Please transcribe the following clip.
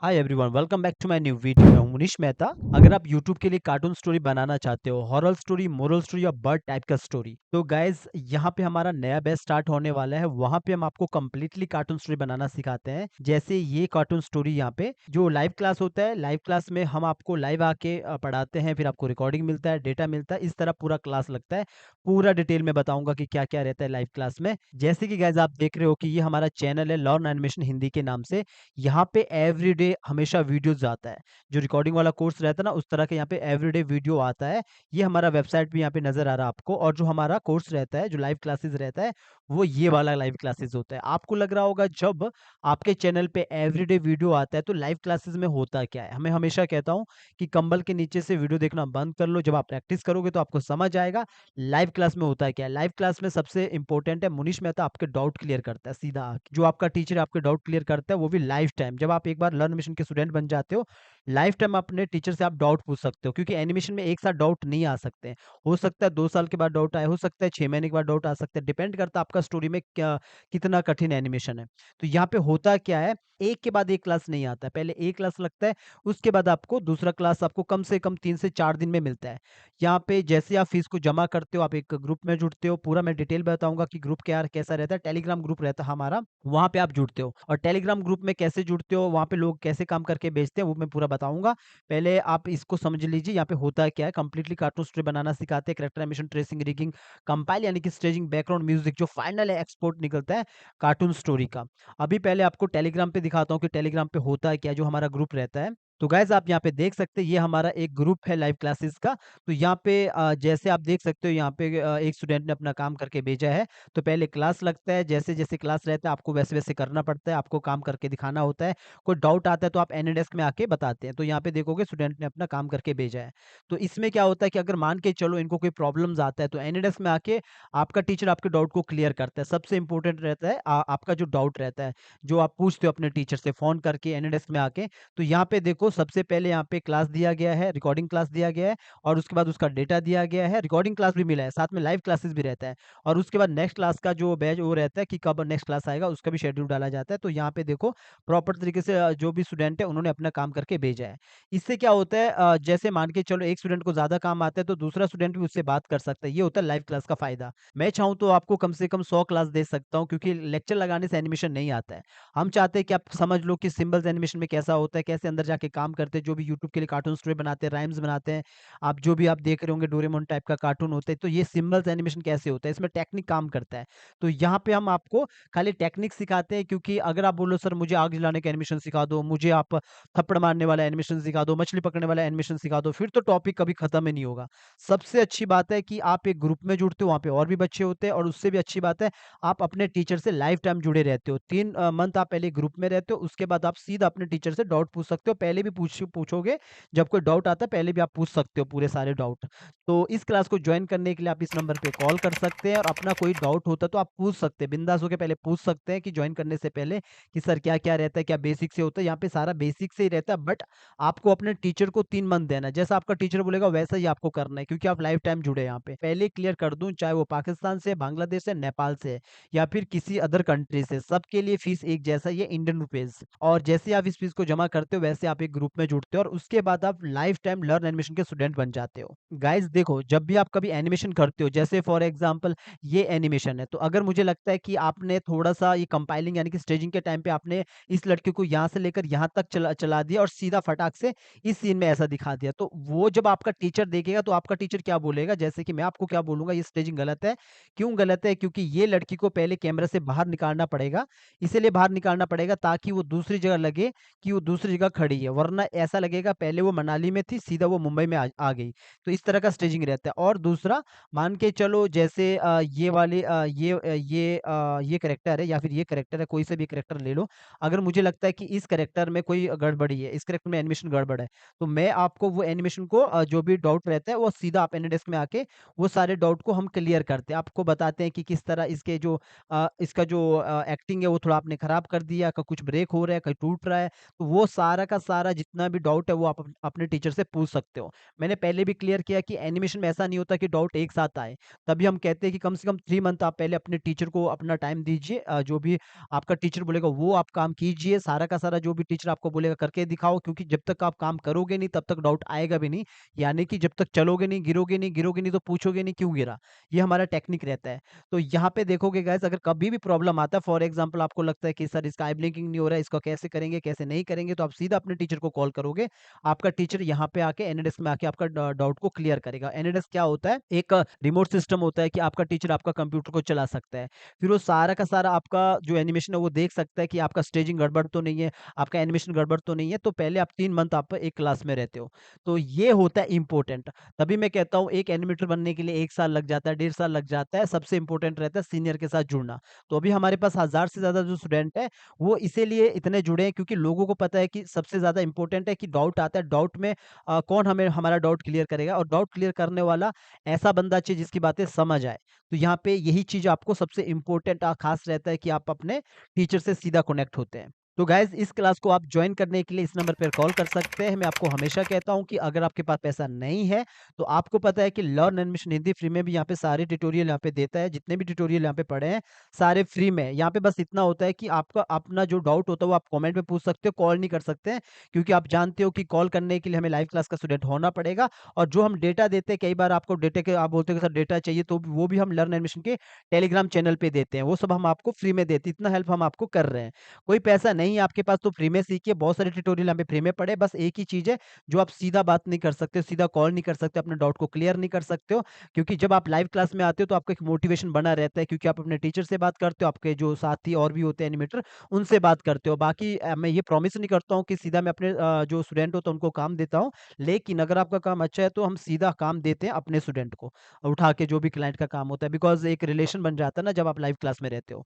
Hi everyone, welcome back to my new video. मैं हूं मुनीश मेहता। अगर आप यूट्यूब के लिए कार्टून स्टोरी बनाना चाहते हो, हॉरर स्टोरी, मोरल स्टोरी या बर्ड टाइप का स्टोरी, तो गाइस यहाँ पे हमारा नया बैच स्टार्ट होने वाला है। वहाँ पे हम आपको कम्प्लीटली कार्टून स्टोरी बनाना सिखाते हैं। जैसे ये कार्टून स्टोरी यहाँ पे जो लाइव क्लास होता है, लाइव क्लास में हम आपको लाइव आके पढ़ाते हैं, फिर आपको रिकॉर्डिंग मिलता है, डेटा मिलता है। इस तरह पूरा क्लास लगता है। पूरा डिटेल में बताऊंगा कि क्या क्या रहता है लाइव क्लास में। जैसे कि गाइज आप देख रहे हो कि ये हमारा चैनल है लर्न एनिमेशन हिंदी के नाम से। यहाँ पे एवरीडे हमेशा वीडियोस आता है। जो रिकॉर्डिंग वाला कोर्स रहता है ना, उस तरह के यहाँ पे एवरीडे वीडियो आता है। ये हमारा वेबसाइट भी यहाँ पे नज़र आ रहा है आपको। और जो हमारा कोर्स रहता है, जो लाइव क्लासेस रहता है, वो ये वाला लाइव क्लासेस होता है। आपको लग रहा होगा जब आपके चैनल पे एवरीडे वीडियो आता है तो लाइव क्लासेस में होता क्या है? मैं हमेशा कहता हूँ कि कंबल के नीचे से वीडियो देखना बंद कर लो। जब आप प्रैक्टिस करोगे तो आपको समझ आएगा लाइव क्लास में होता क्या है। लाइव क्लास में सबसे इंपॉर्टेंट है, मुनीश मेहता आपके डाउट क्लियर करता है सीधा आके। जो आपका टीचर आपके डाउट क्लियर करता है वो भी लाइफ टाइम। जब आप एक बार लर्न मिशन के स्टूडेंट बन जाते हो, लाइफ टाइम अपने टीचर से आप डाउट पूछ सकते हो, क्योंकि एनिमेशन में एक साथ डाउट नहीं आ सकते हैं। हो सकता है 2 साल के बाद डाउट आए, हो सकता है 6 महीने के बाद डाउट आ सकता है। डिपेंड करता है आपका स्टोरी में क्या कितना कठिन एनिमेशन है। तो यहाँ पे होता क्या है, एक के बाद एक क्लास नहीं आता है। पहले एक क्लास लगता है, उसके बाद आपको दूसरा क्लास आपको कम से कम 3 से 4 दिन में मिलता है। यहाँ पे जैसे आप फीस को जमा करते हो, आप एक ग्रुप में जुड़ते हो। पूरा मैं डिटेल बताऊंगा कि ग्रुप क्या कैसा रहता है। टेलीग्राम ग्रुप रहता है हमारा, वहाँ पे आप जुड़ते हो। और टेलीग्राम ग्रुप में कैसे जुड़ते हो, वहाँ पे लोग कैसे काम करके बेचते हैं, वो मैं पूरा बताऊंगा। पहले आप इसको समझ लीजिए यहाँ पे होता क्या है। कंप्लीटली कार्टून स्टोरी बनाना सिखाते हैं, character animation, tracing, rigging, compile यानी कि स्टेजिंग, बैकग्राउंड म्यूजिक, जो फाइनल है एक्सपोर्ट निकलता है कार्टून स्टोरी का। अभी पहले आपको टेलीग्राम पे दिखाता हूँ कि टेलीग्राम पे होता है क्या, जो हमारा ग्रुप रहता है। तो गाइज आप यहाँ पे देख सकते हैं, ये हमारा एक ग्रुप है लाइव क्लासेस का। तो यहाँ पे जैसे आप देख सकते हो, यहाँ पे एक स्टूडेंट ने अपना काम करके भेजा है। तो पहले क्लास लगता है, जैसे-जैसे क्लास रहता है आपको वैसे-वैसे करना पड़ता है, आपको काम करके दिखाना होता है। कोई डाउट आता है तो आप एनीडेस्क में आके बताते हैं। तो यहाँ पे देखोगे स्टूडेंट ने अपना काम करके भेजा है। तो इसमें क्या होता है कि अगर मान के चलो इनको कोई प्रॉब्लम्स आता है, तो एनीडेस्क में आके आपका टीचर आपके डाउट को क्लियर करता है। सबसे इम्पोर्टेंट रहता है आपका जो डाउट रहता है, जो आप पूछते हो अपने टीचर से फ़ोन करके एनीडेस्क में आके। तो यहाँ पे देखो, सबसे पहले यहाँ पे क्लास दिया गया है, रिकॉर्डिंग क्लास दिया गया है। और उसके बाद उसका डेटा दिया गया है, रिकॉर्डिंग क्लास भी मिला है, साथ में लाइव क्लासेस भी रहता है। और उसके बाद नेक्स्ट क्लास का जो बैच वो रहता है कि कब नेक्स्ट क्लास आएगा, उसका भी शेड्यूल डाला जाता है। तो यहाँ पे देखो प्रॉपर तरीके से जो भी स्टूडेंट है उन्होंने अपना काम करके भेजा है। इससे क्या होता है, जैसे मान के चलो एक स्टूडेंट को ज़्यादा काम आता है तो दूसरा स्टूडेंट भी उससे बात कर सकता है। ये होता है लाइव क्लास का फ़ायदा। मैं चाहूँ तो आपको कम से कम 100 क्लास दे सकता हूँ, क्योंकि लेक्चर लगाने से एनिमेशन नहीं आता है। हम चाहते हैं कि आप समझ लो कि सिंबल्स एनिमेशन में कैसा होता है, कैसे अंदर जाके काम करते हैं। जो भी यूट्यूब के लिए कार्टून स्टोरी बनाते हैं, राइम्स बनाते हैं, आप जो भी आप देख रहे होंगे डोरेमोन टाइप का कार्टून होता है, तो ये सिंबल्स एनिमेशन कैसे होता है, इसमें टेक्निक काम करता है। तो यहाँ पे हम आपको खाली टेक्निक सिखाते हैं, क्योंकि अगर आप बोलो सर मुझे आग जलाने का एनिमेशन सिखा दो, मुझे आप थप्पड़ मारने वाला एनिमेशन सिखा दो, मछली पकड़ने वाला एनिमेशन सिखा दो, फिर तो टॉपिक कभी खत्म ही नहीं होगा। सबसे अच्छी बात है कि आप एक ग्रुप में जुड़ते हो, वहाँ पे और भी बच्चे होते हैं। और उससे भी अच्छी बात है, आप अपने टीचर से लाइफ टाइम जुड़े रहते हो। 3 मंथ आप पहले ग्रुप में रहते हो, उसके बाद आप सीधा अपने टीचर से डाउट पूछ सकते हो। पहले भी पूछोगे, जब कोई डाउट आता है पहले भी आप पूछ सकते हो पूरे सारे डाउट। तो इस क्लास को जॉइन करने के लिए आप इस नंबर पे कॉल कर सकते हैं, और अपना कोई डाउट होता है तो आप पूछ सकते हैं। बिंदास होके पहले पूछ सकते हैं कि जॉइन करने से पहले कि सर क्या-क्या रहता है, क्या बेसिक से होता है। यहाँ पे सारा बेसिक से ही रहता है, बट आपको अपने टीचर को 3 मंथ देना है। जैसा आपका टीचर बोलेगा वैसा ही आपको करना है, क्योंकि आप लाइफ टाइम जुड़े हैं यहाँ पे। पहले क्लियर कर दूँ, चाहे वो पाकिस्तान से, बांग्लादेश से, नेपाल से है, या फिर किसी अदर कंट्री से, सबके लिए फीस एक जैसा ही है, इंडियन रुपीज़। और जैसे आप इस फीस को जमा करते हो, वैसे आप एक ग्रुप में जुड़ते हो, और उसके बाद आप लाइफ टाइम लर्न एनिमेशन के स्टूडेंट बन जाते हो। गाइस देखो, जब भी आप कभी एनिमेशन करते हो, जैसे फॉर एग्जांपल ये एनिमेशन है, तो अगर मुझे लगता है कि आपने थोड़ा-सा ये कंपाइलिंग यानी कि स्टेजिंग के टाइम पे आपने इस लड़के को यहाँ से लेकर यहाँ तक चला चला दिया और सीधा फटाक से इस सीन में ऐसा दिखा दिया, तो वो जब आपका टीचर देखेगा तो आपका टीचर क्या बोलेगा? जैसे कि मैं आपको क्या बोलूँगा, ये स्टेजिंग गलत है। क्यों गलत है? क्योंकि ये लड़की को पहले कैमरा से बाहर निकालना पड़ेगा, इसीलिए बाहर निकालना पड़ेगा ताकि वो दूसरी जगह लगे कि वो दूसरी जगह खड़ी है, वरना ऐसा लगेगा पहले वो मनाली में थी, सीधा वो मुंबई में आ गई। तो इस तरह का स्टेजिंग रहता है। और दूसरा, मान के चलो जैसे ये वाले ये कैरेक्टर है या फिर ये कैरेक्टर है, कोई से भी कैरेक्टर ले लो। अगर मुझे लगता है कि इस कैरेक्टर में कोई गड़बड़ी है, इस कैरेक्टर में एनिमेशन गड़बड़ है, तो मैं आपको वो एनिमेशन को जो भी डाउट रहता है वो सीधा आप एनीडेस्क में आके वो सारे डाउट को हम क्लियर करते हैं। आपको बताते हैं कि किस तरह इसके जो इसका जो एक्टिंग है वो थोड़ा आपने खराब कर दिया, कहीं कुछ ब्रेक हो रहा है, कहीं टूट रहा है। तो वो सारा का सारा सारा जितना भी डाउट है वो आप अपने टीचर से पूछ सकते हो। मैंने पहले भी क्लियर किया कि एनिमेशन में ऐसा नहीं होता कि डाउट एक साथ आए। तभी हम कहते हैं कि कम से कम 3 मंथ आप पहले अपने टीचर को अपना टाइम दीजिए। जो भी आपका टीचर बोलेगा वो आप काम कीजिए। सारा का सारा जो भी टीचर आपको बोलेगा करके दिखाओ, क्योंकि जब तक आप काम करोगे नहीं तब तक डाउट आएगा भी नहीं। यानी कि जब तक चलोगे नहीं, गिरोगे नहीं तो पूछोगे नहीं क्यों गिरा? ये हमारा टेक्निक रहता है। तो यहाँ पे देखोगे गाइस, अगर कभी भी प्रॉब्लम आता है, फॉर एग्जांपल आपको लगता है कि सर इसका आई ब्लिंकिंग नहीं हो रहा है, इसको कैसे करेंगे, कैसे नहीं करेंगे, तो आप सीधा अपने टीचर को कॉल करोगे। आपका टीचर यहाँ पे आके एनएडेस्क में आके आपका डाउट को क्लियर करेगा। एनएडेस्क क्या होता है? एक रिमोट सिस्टम होता है कि आपका टीचर आपका कंप्यूटर को चला सकता है। फिर वो सारा का सारा आपका जो एनिमेशन है वो देख सकता है कि आपका स्टेजिंग गड़बड़ तो नहीं है, आपका एनिमेशन गड़बड़ तो नहीं है। तो पहले आप 3 मंथ आप एक क्लास में रहते हो। तो ये होता है इम्पोर्टेंट। तभी मैं कहता हूँ एक एनिमेटर बनने के लिए 1 साल लग जाता है, 1.5 साल लग जाता है। सबसे इम्पोर्टेंट रहता है सीनियर के साथ जुड़ना। तो अभी हमारे पास 1000 से ज़्यादा जो स्टूडेंट हैं, वो इसीलिए इतने जुड़े हैं क्योंकि लोगों को पता है कि सबसे ज़्यादा इम्पोर्टेंट है कि डाउट आता है, डाउट में कौन हमें हमारा डाउट क्लियर करेगा, और डाउट क्लियर करने वाला ऐसा बंदा चाहिए जिसकी बातें समझ आए। तो यहाँ पे यही चीज़ आपको सबसे इम्पोर्टेंट ख़ास रहता है कि आप अपने टीचर से सीधा कनेक्ट होते हैं। तो गाइज़ इस क्लास को आप जॉइन करने के लिए इस नंबर पर कॉल कर सकते हैं। मैं आपको हमेशा कहता हूँ कि अगर आपके पास पैसा नहीं है, तो आपको पता है कि लर्न एनिमेशन हिंदी फ्री में भी यहाँ पे सारे ट्यूटोरियल यहाँ पे देता है। जितने भी ट्यूटोरियल यहाँ पे पड़े हैं, सारे फ्री में। यहाँ पे बस इतना होता है कि आपका अपना जो डाउट होता है वो आप कमेंट में पूछ सकते हो, कॉल नहीं कर सकते हैं। क्योंकि आप जानते हो कि कॉल करने के लिए हमें लाइव क्लास का स्टूडेंट होना पड़ेगा, और जो हम डेटा देते हैं, कई बार आपको डेटा के आप बोलते हो कि सर डेटा चाहिए, तो वो भी हम लर्न एनिमेशन के टेलीग्राम चैनल पे देते हैं। वो सब हम आपको फ्री में देते हैं। इतना हेल्प हम आपको कर रहे हैं। कोई पैसा नहीं है आपके पास तो फ्री में सीखिए। बहुत सारे ट्यूटोरियल यहाँ पे फ्री में पड़े हैं। बस एक ही चीज़ है, जो आप सीधा बात नहीं कर सकते, सीधा कॉल नहीं कर सकते, अपने डाउट को क्लियर नहीं कर सकते हो। क्योंकि जब आप लाइव क्लास में आते हो तो आपका एक मोटिवेशन बना रहता है, क्योंकि आप अपने टीचर से बात करते हो, आपके जो साथी और भी होते हैं एनिमेटर, उनसे बात करते हो। बाकी मैं ये प्रॉमिस नहीं करता हूँ कि सीधा मैं अपने जो स्टूडेंट होता है उनको काम देता हूँ। लेकिन अगर आपका काम अच्छा है तो हम सीधा काम देते हैं अपने स्टूडेंट को, उठा के जो भी क्लाइंट का काम होता है, बिकॉज़ एक रिलेशन बन जाता है ना जब आप लाइव क्लास में रहते हो।